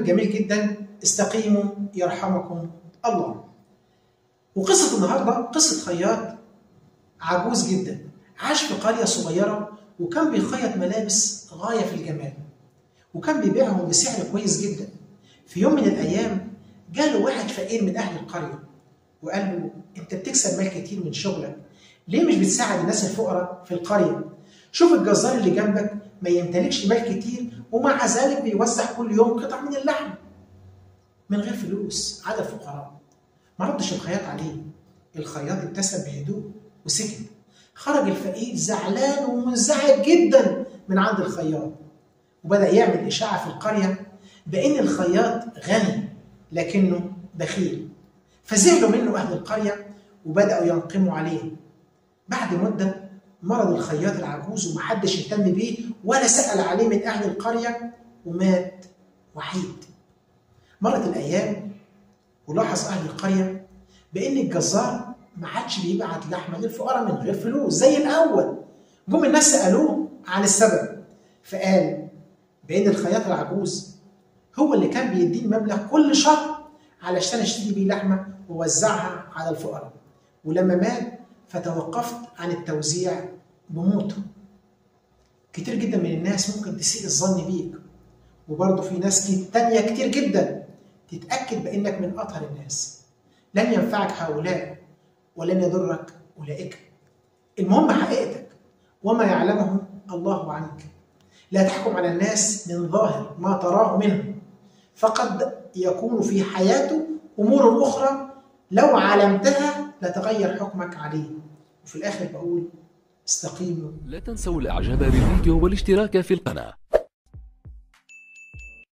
الجميل جدا استقيموا يرحمكم الله. وقصة النهاردة قصة خياط عجوز جدا عاش في قرية صغيرة، وكان بيخيط ملابس غاية في الجمال، وكان بيبيعهم بسعر كويس جدا. في يوم من الأيام جاله واحد فقير من أهل القرية وقال له: أنت بتكسب مال كتير من شغلك، ليه مش بتساعد الناس الفقراء في القرية؟ شوف الجزار اللي جنبك ما يمتلكش مال كتير، ومع ذلك بيوزع كل يوم قطع من اللحم من غير فلوس على الفقراء. ما ردش الخياط عليه. الخياط ابتسم بهدوء وسكت. خرج الفقير زعلان ومنزعج جدا من عند الخياط، وبدأ يعمل إشاعة في القرية بأن الخياط غني لكنه بخيل. فزعلوا منه أهل القرية وبدأوا ينقموا عليه. بعد مدة مرض الخياط العجوز ومحدش اهتم بيه ولا سأل عليه من أهل القرية، ومات وحيد. مرت الأيام ولاحظ أهل القرية بأن الجزار ما عادش بيبعت لحمة للفقراء من غير فلوس زي الأول. جم الناس سألوه عن السبب، فقال بأن الخياط العجوز هو اللي كان بيديني مبلغ كل شهر علشان اشتري بيه لحمة ووزعها على الفقراء، ولما مات فتوقفت عن التوزيع بموته. كتير جدا من الناس ممكن تسيء الظن بيك، وبرضه في ناس تانية كتير جدا تتأكد بأنك من أطهر الناس. لن ينفعك هؤلاء ولن يضرك أولئك. المهم حقيقتك وما يعلمه الله عنك. لا تحكم على الناس من ظاهر ما تراه منهم، فقد يكون في حياته أمور أخرى لو علمتها لتغير حكمك عليه. وفي الآخر بقول استقيموا. لا تنسوا الإعجاب بالفيديو والاشتراك في القناة.